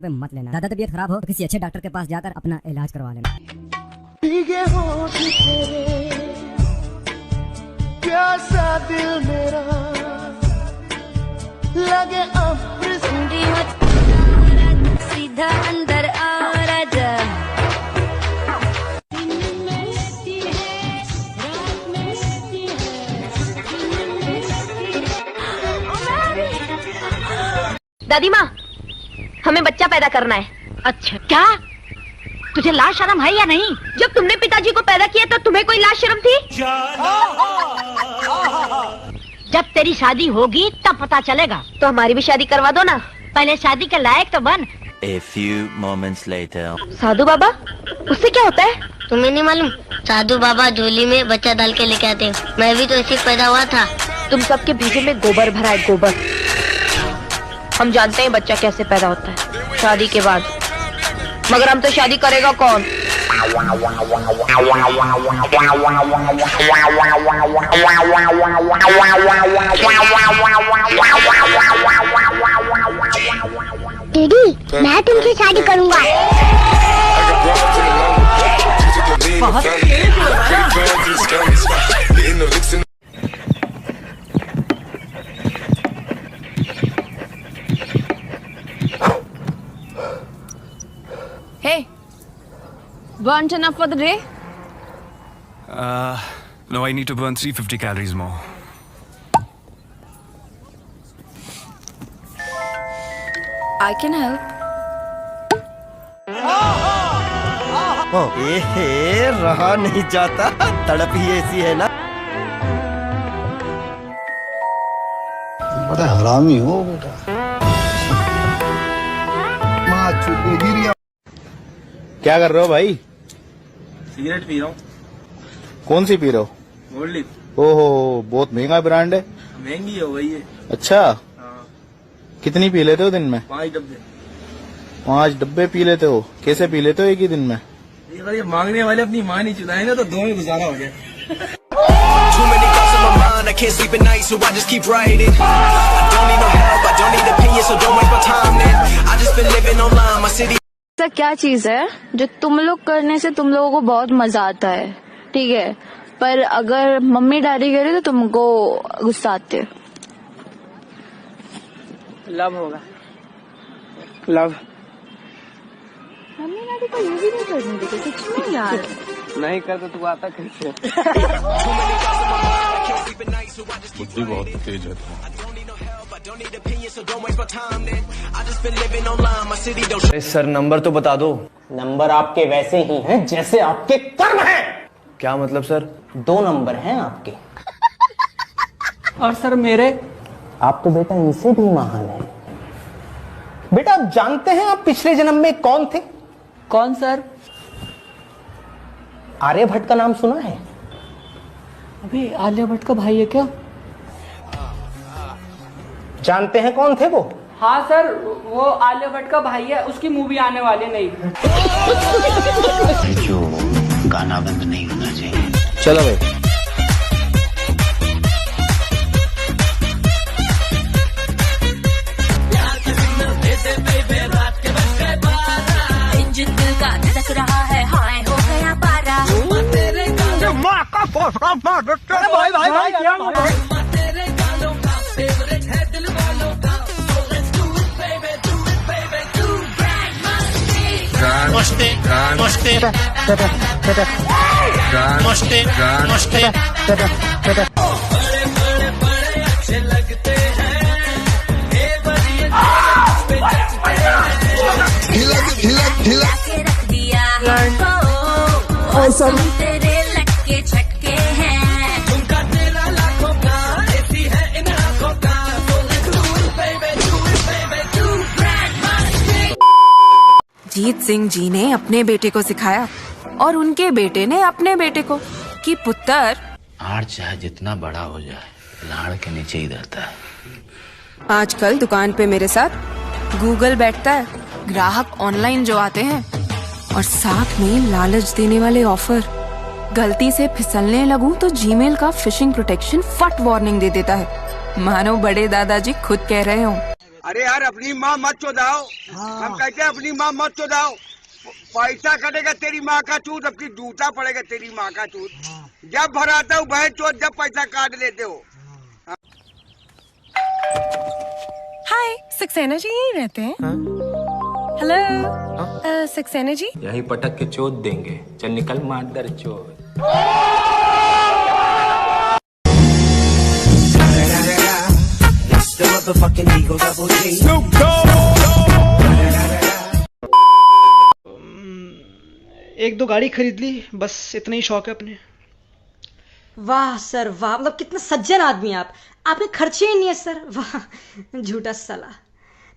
पे मत लेना। ज्यादा तबीयत खराब हो तो किसी अच्छे डॉक्टर के पास जाकर अपना इलाज करवा लेना। भीगे होठ तेरे, प्यासा दिल मेरा, लगे अमृत सीधा अंदर आ राजा। दादी माँ, हमें बच्चा पैदा करना है। अच्छा, क्या तुझे लाज शर्म है या नहीं? जब तुमने पिताजी को पैदा किया तो तुम्हें कोई लाज शर्म थी? जब तेरी शादी होगी तब पता चलेगा। तो हमारी भी शादी करवा दो ना। पहले शादी के लायक तो बन। A few moments later. साधु बाबा, उससे क्या होता है? तुम्हें नहीं मालूम? साधु बाबा झोली में बच्चा डाल के लेके आते हैं। मैं भी तो ऐसे पैदा हुआ था। तुम सबके भेजे में गोबर भरा है, गोबर। हम जानते हैं बच्चा कैसे पैदा होता है, शादी के बाद। मगर हम तो शादी करेगा कौन? दीदी, मैं तुमसे शादी करूंगा। Hey, burnt enough for the day? No, I need to burn 350 calories more. I can help. रहा नहीं जाता, तड़प ही ऐसी है ना। बड़ा हरामी हो बेटा। माँ चुप। क्या कर रहे हो भाई? सिगरेट पी रहा हूँ। कौन सी पी रहे हो? Gold leaf. ओहो, बहुत महंगा ब्रांड है। महंगी है वही है। अच्छा, हाँ। कितनी पी लेते हो दिन में? 5 डब्बे। 5 डब्बे पी लेते हो? कैसे पी लेते हो एक ही दिन में? अगर ये मांगने वाले अपनी माँ नहीं चुदाए ना तो 2 में गुजारा हो जाए। ऐसा क्या चीज है जो तुम लोग करने से तुम लोगों को बहुत मजा आता है, ठीक है, पर अगर मम्मी डैडी करे तो तुमको गुस्सा आते है? लव होगा। लव। मम्मी डैडी को ये भी नहीं करने देते कुछ नहीं यार। नहीं कर तो तू आता कैसे? बुद्धि बहुत तेज है। सर नंबर तो बता दो। नंबर आपके वैसे ही हैं जैसे आपके कर्म हैं। क्या मतलब सर? 2 नंबर हैं आपके। और सर मेरे? आप तो बेटा इनसे भी महान है। बेटा आप जानते हैं आप पिछले जन्म में कौन थे? कौन सर? आर्यभट्ट का नाम सुना है? अभी आलिया भट्ट का भाई है क्या? जानते हैं कौन थे वो? हाँ सर, वो आलिया भट्ट का भाई है, उसकी मूवी आने वाली नहीं। जो गाना बंद नहीं होना चाहिए। चलो भाई। रहा है, हाय हो गया पारा। भाई भाई भाई तेरे लटके छटके हैं। तुमका तेरा लाखों का ऐसी है इन आँखों का। जीत सिंह जी ने अपने बेटे को सिखाया और उनके बेटे ने अपने बेटे को कि पुत्र आड़ चाहे जितना बड़ा हो जाए, लाड़ के नीचे ही रहता है। आजकल दुकान पे मेरे साथ गूगल बैठता है। ग्राहक ऑनलाइन जो आते हैं और साथ में लालच देने वाले ऑफर, गलती से फिसलने लगूं तो जीमेल का फिशिंग प्रोटेक्शन फट वार्निंग दे देता है, मानो बड़े दादाजी खुद कह रहे हों। अरे यार अपनी माँ मत चोदाओ। हम कहते हैं अपनी माँ मत चोदाओ। पैसा कटेगा तेरी माँ का चूत, अब की जूता पड़ेगा तेरी माँ का चूत। जब भराता हूँ बहन चोत, जब पैसा काट लेते हो। हाय, सक्सेना जी यहीं रहते हैं? हेलो, सक्सेना जी। यही पटक के चोट देंगे। चल निकल मादर चोट। एक दो गाड़ी खरीद ली, बस इतना ही शौक है अपने। वाह सर वाह, मतलब कितना सज्जन आदमी आप। आपके खर्चे ही नहीं है सर, वाह झूठा साला।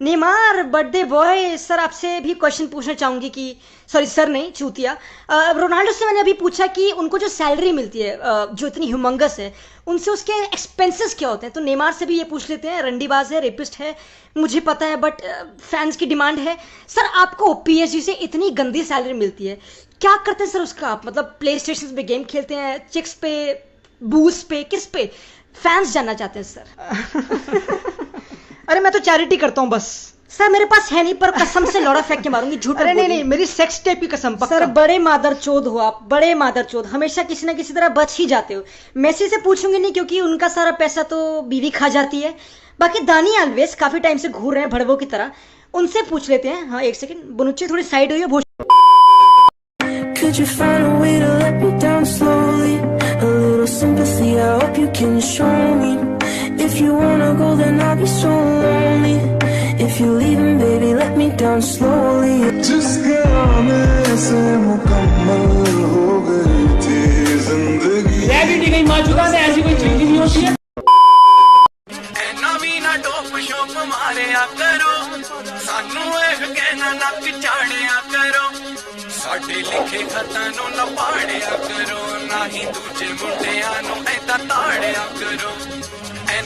नेमार बर्थडे बॉय, सर आपसे भी क्वेश्चन पूछना चाहूंगी कि सॉरी सर नहीं चूतिया, रोनाल्डो से मैंने अभी पूछा कि उनको जो सैलरी मिलती है जो इतनी ह्यूमंगस है, उनसे उसके एक्सपेंसेस क्या होते हैं। तो नेमार से भी ये पूछ लेते हैं, रंडीबाज है, रेपिस्ट है, मुझे पता है, बट फैंस की डिमांड है। सर आपको पीएसजी से इतनी गंदी सैलरी मिलती है, क्या करते हैं सर उसका आप? मतलब प्ले स्टेशन पे गेम खेलते हैं, चिक्स पे, बूस्ट पे, किस पे? फैंस जानना चाहते हैं सर। अरे मैं तो चैरिटी करता हूँ बस। सर मेरे पास है नहीं, पर कसम से लौड़ा फेंक के मारूंगी, झूठ। अरे नहीं, मेरी सेक्स टेप की कसम। सर बड़े मादरचोद हो आप, बड़े मादरचोद, हमेशा किसी ना किसी तरह बच ही जाते हो। मेसी से पूछूंगी नहीं क्योंकि उनका सारा पैसा तो बीवी खा जाती है। बाकी दानी अलवेज काफी टाइम से घूर रहे हैं भड़वों की तरह, उनसे पूछ लेते हैं। हाँ एक सेकंड, बुनुच्चे थोड़ी साइड हुई है। Could you find a way to let me down slowly? A little sympathy, I hope you can show me. If you wanna go, then I'll be so lonely. If you're leaving, baby, let me down slowly. जिसके आने से मुकम्मल हो गई थी जिंदगी। Gravity कहीं मौजूदा है, ऐसी कोई चीज नहीं होती है। नवीना टोप शोप मारिया करो, सानू एक कहना नक चाड़िया करो, साडे लिखे खतां नूं ना पाड़िया करो, ना ही दूजे मुंडियां नूं ऐदा ताड़िया करो।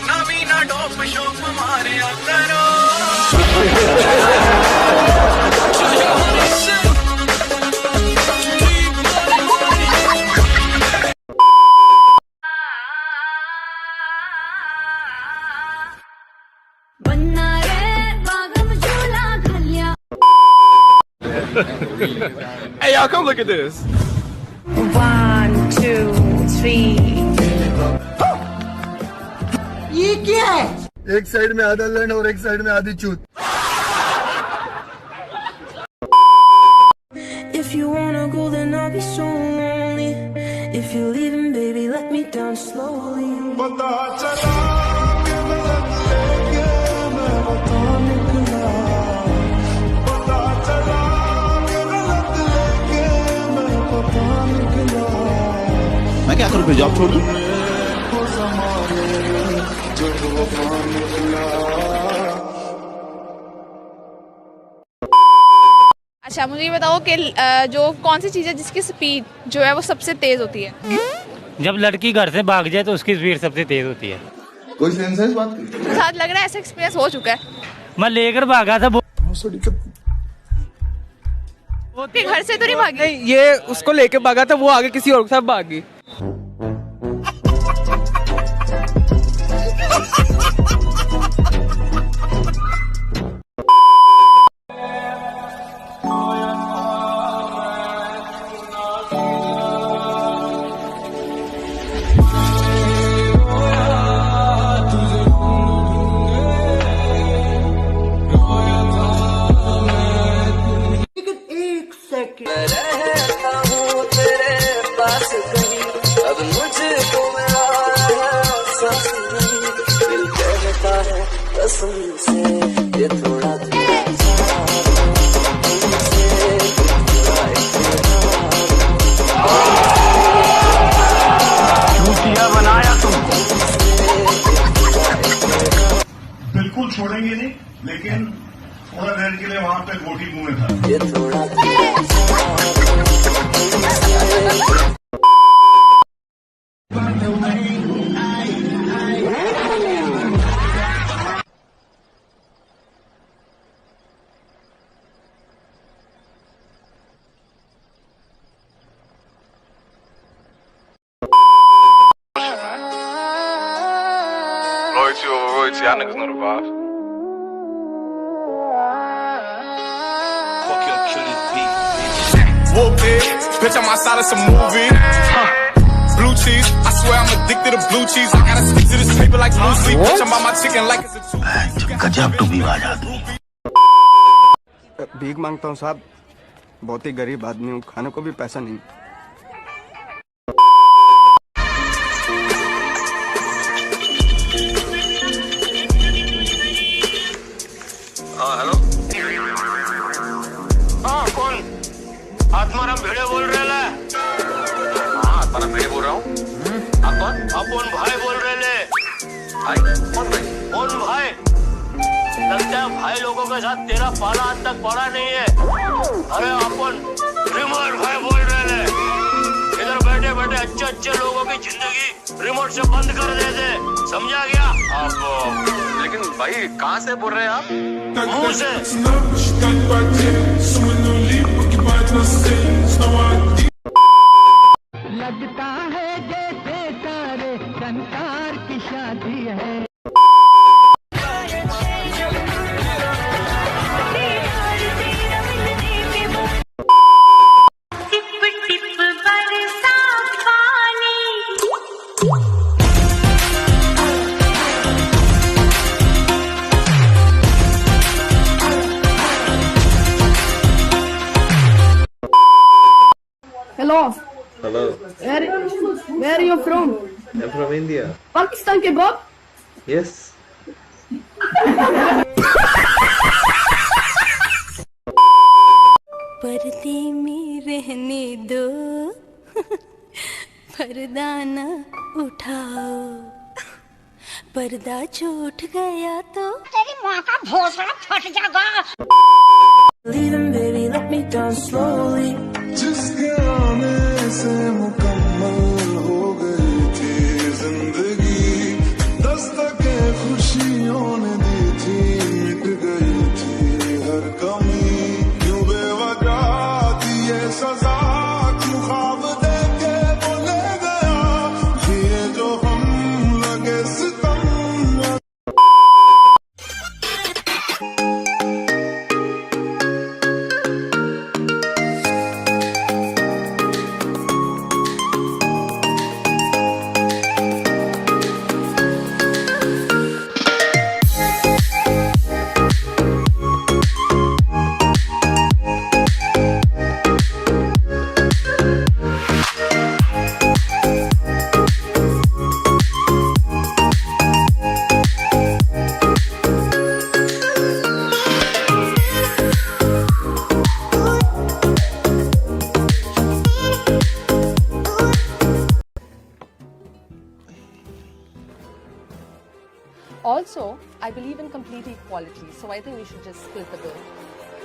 नवीना टोप शोप मारिया करो। Hey, y'all, come look at this. 1, 2, 3. ये क्या है? एक साइड में आधा लैंड और एक साइड में आधी चूत। If you wanna go, then I'll be so lonely. If you're leaving, baby, let me down slowly. पता चला कि गलत लेके मैं बता निकला, पता चला कि गलत लेके मैं बता निकला। मैं क्या करूँ, जॉब छोड़ दूँ? अच्छा मुझे ये बताओ कि जो कौन सी चीज़ है जिसकी स्पीड जो है वो सबसे तेज होती है? जब लड़की घर से भाग जाए तो उसकी स्पीड सबसे तेज होती है। कोई सेंस है इस बात की? साथ लग रहा है ऐसा एक्सपीरियंस हो चुका है। मैं लेकर भागा था। घर से तो नहीं भागी? नहीं, ये उसको लेके भागा था, वो आगे किसी और के साथ भागी। बिल्कुल छोड़ेंगे नहीं, लेकिन थोड़ा देर के लिए वहाँ पे गोटी मुंह में था। ये थोड़ा Loyalty over royalty, y'all niggas know the vibes. whoop it. Bitch, I'm outside of some movie. Blue cheese, I swear I'm addicted to blue cheese. I gotta stick to this paper like blue sleep. Bitch, I'm on my chicken like it's a two. गजब to भी आ जाती है। भीख मांगता हूँ साहब, बहुत ही गरीब आदमी हूँ, खाने को भी पैसा नहीं। हेलो, हाँ कौन? आत्माराम भिड़े बोल रहे ले? हाँ आत्माराम भिड़े बोल रहा हूँ। आप कौन? अपन भाई बोल रहे ले? भाई? कौन भाई? कौन भाई? लगता है भाई लोगों के साथ तेरा पाला आज तक पड़ा नहीं है। अरे अपन रिमोट भाई बोल रहे ले। इधर बैठे बैठे अच्छे अच्छे लोगों की जिंदगी रिमोट से बंद कर देते, समझा क्या? आप लेकिन भाई कहाँ से बोल रहे हैं आप? मुंह से। लगता है जैसे सारे संसार की शादी है। Hello. Hello. Where are you from? I'm from India. Pakistan के बाप? Yes. पर्दे में रहने दो, पर्दा न उठाओ, पर्दा जो उठ गया तो तेरी माँ का भोसड़ा फट जाएगा। Leaving baby let me down slowly, जिसके आने से मुकम्मल हो गई थी जिंदगी, दस्तके खुशियों ने दी थी, मिट गई थी हर कमी, क्यों बेवजह दिए सजा, क्यों ख्वाब देके बोले गया, ये जो हम लगे सितम। Also, I believe in complete equality, so I think we should just split the bill.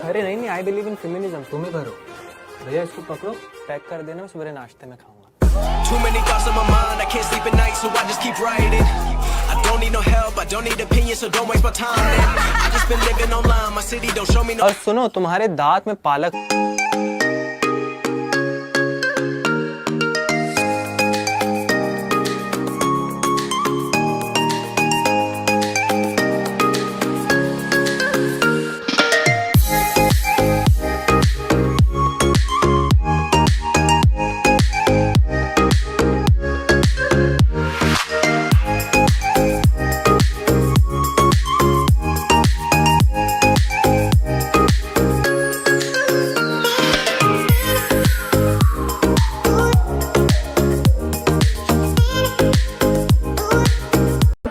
अरे नहीं, आई बिलीव इन फेमिनिज्म। तुम ही भरो भैया, इसको पकड़ो, पैक कर देना, मैं सुबह नाश्ते में खाऊंगा। Too many thoughts on my mind, I can't sleep at night, so I just keep writing. I don't need no help, I don't need opinions, so don't waste my time. I just been living online, my city don't show me no. और सुनो, तुम्हारे दांत में पालक।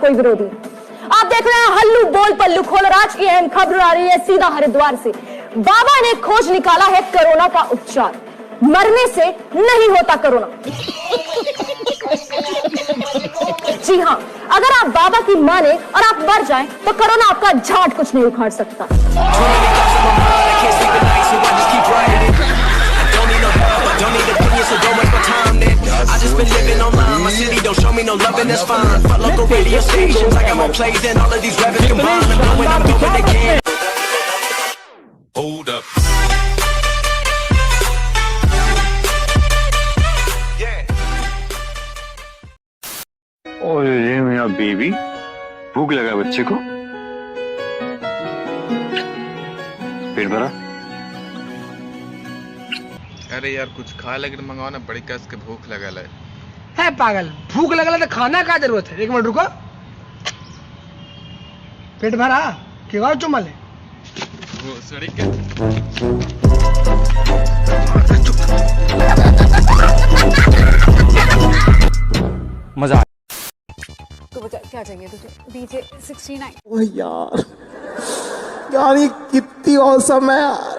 कोई विरोधी। आप देख रहे हैं हल्लू बोल पल्लू खोल, और आज की अहम खबर आ रही है सीधा हरिद्वार से। बाबा ने खोज निकाला है कोरोना का उपचार, मरने से नहीं होता कोरोना। जी हाँ, अगर आप बाबा की माने और आप मर जाएं तो कोरोना आपका झाट कुछ नहीं उखाड़ सकता। I just been living online, my city don't show me no love and that's fine. Fuck local radio stations, I got more plays than all of these rappers combined. I'm going again. Hold up. और ये मेरा baby, भूख लगा बच्चे को, पेट भरा। अरे यार कुछ खा लेकिन मंगाओ ना, बड़ी कस के भूख लगल है पागल, भूख लगल तो खाना का जरूरत है। एक मिनट रुको, पेट भरा कि और चुमा ले। वो सड़ी के मजा तो बता क्या चाहिए तुझे? DJ 69। ओह यार, यार ये कितनी औसम है यार।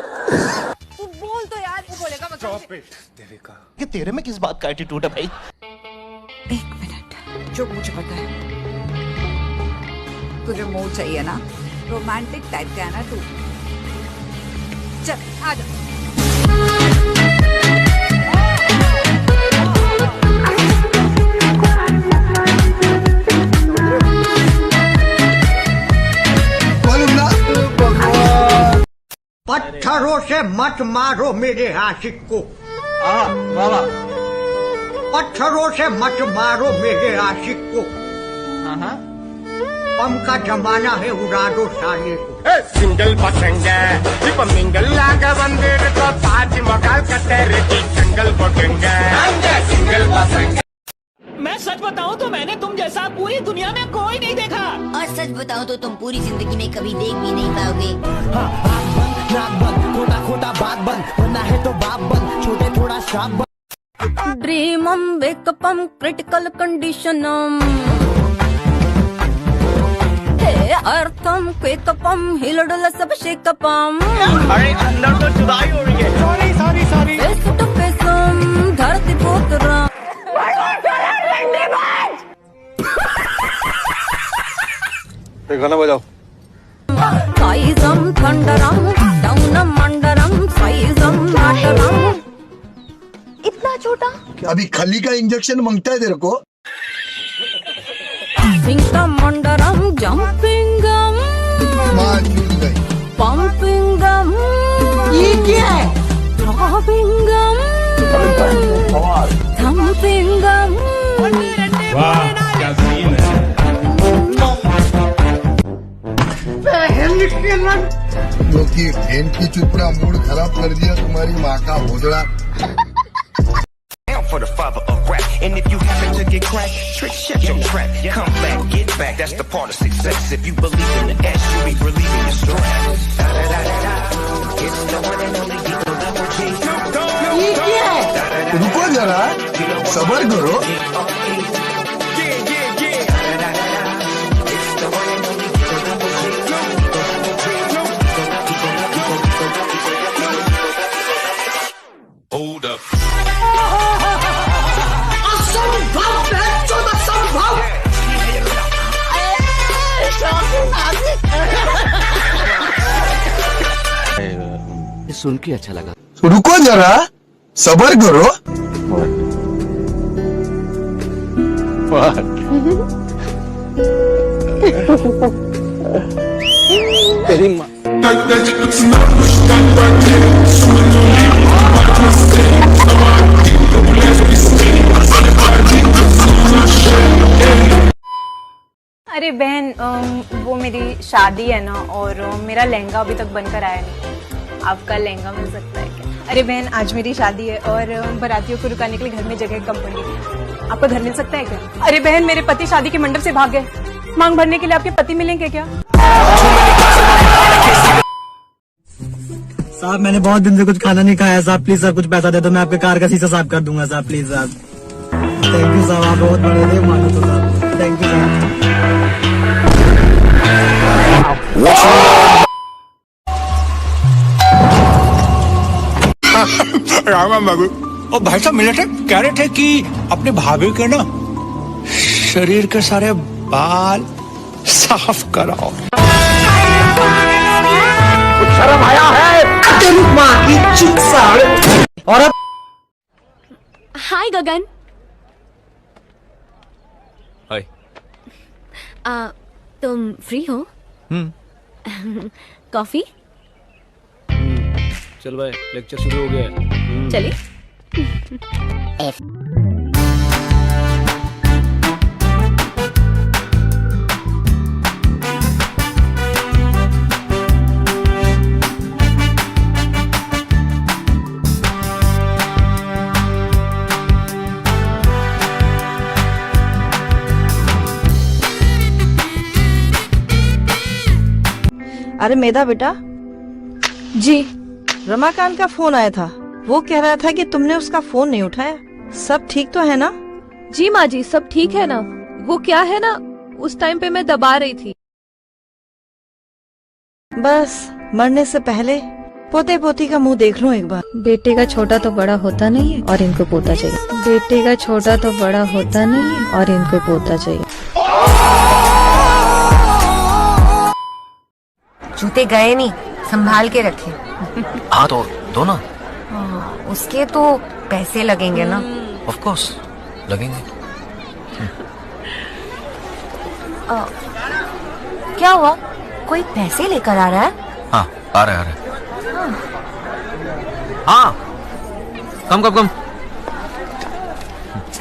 तू बोल तो यार, वो बोलेगा मतलब देविका, ये तेरे में किस बात का एटीट्यूड है भाई? एक मिनट, जो मुझे पता है तुझे मूड चाहिए ना, रोमांटिक टाइप का है ना तू। चल आ जा। पत्थरों से मत मारो मेरे आशिक को। वाह, पत्थरों से मत मारो मेरे आशिक को। पम का जमाना है, उड़ा दो साले को। सिंगल पसंग मिंगल लागा बंदेर तो ताज महल का तेरे की जंगल पकंगा सिंगल पसंग। मैं सच बताऊं तो मैंने तुम जैसा पूरी दुनिया में कोई नहीं देखा। और सच बताऊं तो तुम पूरी जिंदगी में कभी देख भी नहीं पाओगे। नाक बंद, खोटा खोटा बात बंद, वरना है तो बाप बंद, छोटे थोड़ा श्राप बंद। ड्रीमम वेकअपम क्रिटिकल कंडीशनम अर्थम क्वेकअपम हिलडुल सब शेकअपम। अरे अंदर तो जुदाई हो रही है। सॉरी फेस टू फेसम धरती पुत्र। गाना बजाओ। साइजम थंडरम डाउनम अंडरम साइजम नाटरम। इतना छोटा? अभी खली का इंजेक्शन मांगता है तेरे को? सिंगम अंडरम जंपिंगम पंपिंगम। ये क्या है? थ्रॉबिंगम थम्पिंगम। वाह क्या सीन है। जो कि फैन की चुपड़ा मूड खराब कर दिया तुम्हारी माँ का भोजड़ा। For the father of rap, and if you happen to get cracked, trick shut your trap. Come back, get back. That's the part of success. If you believe in the S, you be relieving your stress. Da da da da da. It's the one and only Deagle Double G. ये क्या है? रुको जरा, सबर करो। Hold up. ये सुन के अच्छा लगा। रुको जरा, सबर करो। तेरी माँ। अरे बहन, वो मेरी शादी है ना, और मेरा लहंगा अभी तक बनकर आया नहीं। आपका लहंगा मिल सकता है क्या? अरे बहन, आज मेरी शादी है और बारातियों को रुकाने के लिए घर में जगह कम पड़ी है। आपका घर मिल सकता है क्या? अरे बहन, मेरे पति शादी के मंडप से भाग गए। मांग भरने के लिए आपके पति मिलेंगे क्या? साहब, मैंने बहुत दिन से कुछ खाना नहीं खाया साहब, प्लीज सर कुछ पैसा दे दो, मैं आपके कार का शीशा साफ कर दूंगा साहब, प्लीज साहब। थैंक यू साहब, आप बहुत बड़े थे, मानो तो साहब, थैंक यू साहब। राम बाबू, और भाई साहब मिले थे, कह रहे थे कि अपने भाभी के ना शरीर के सारे बाल साफ कराओ। शर्म आया है तेरी माँ की चुप साले। और अब हाय गगन। हाय। तुम फ्री हो? कॉफी? चल भाई, लेक्चर शुरू हो गया है। चलिए। अरे मेधा बेटा। जी। रमाकांत का फोन आया था, वो कह रहा था कि तुमने उसका फोन नहीं उठाया। सब ठीक तो है ना? जी माँ जी, सब ठीक है ना। वो क्या है ना, उस टाइम पे मैं दबा रही थी। बस मरने से पहले पोते पोती का मुंह देख लूं एक बार। बेटे का छोटा तो बड़ा होता नहीं है और इनको पोता चाहिए। बेटे का छोटा तो बड़ा होता नहीं है और इनको पोता चाहिए। जूते गए नहीं, संभाल के रखे। हाँ तो दो ना। उसके तो पैसे लगेंगे ना। ऑफ कोर्स लगेंगे। क्या हुआ, कोई पैसे लेकर आ रहा है? हाँ आ रहे हाँ, कम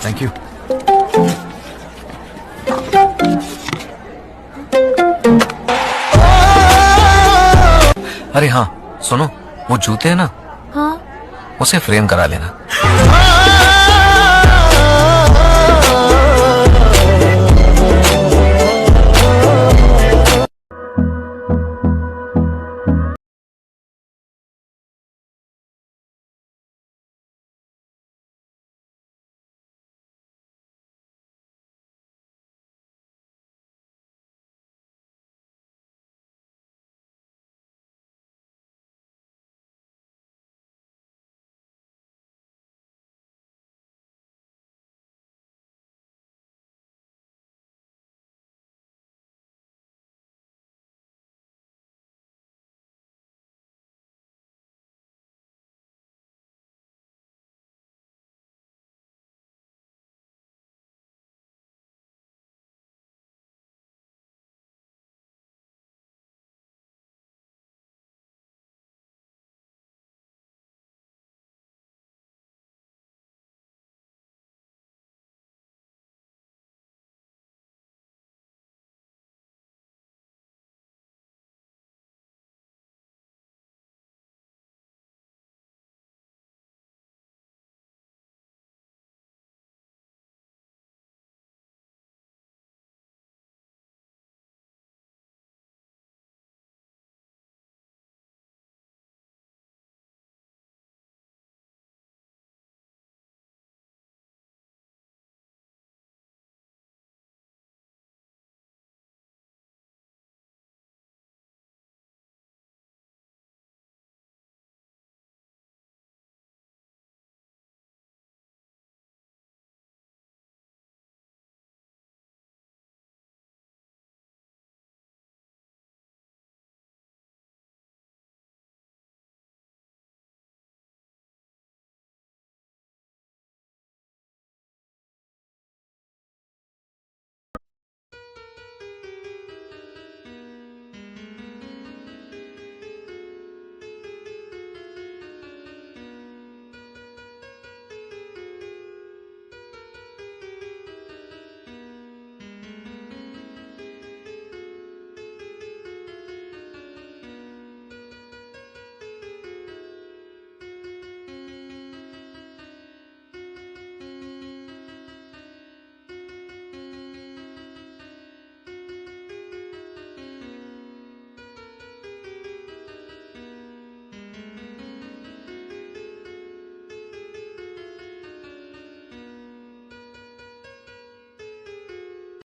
थैंक यू। अरे हाँ सुनो, वो जूते हैं ना, हाँ उसे फ्रेम करा लेना।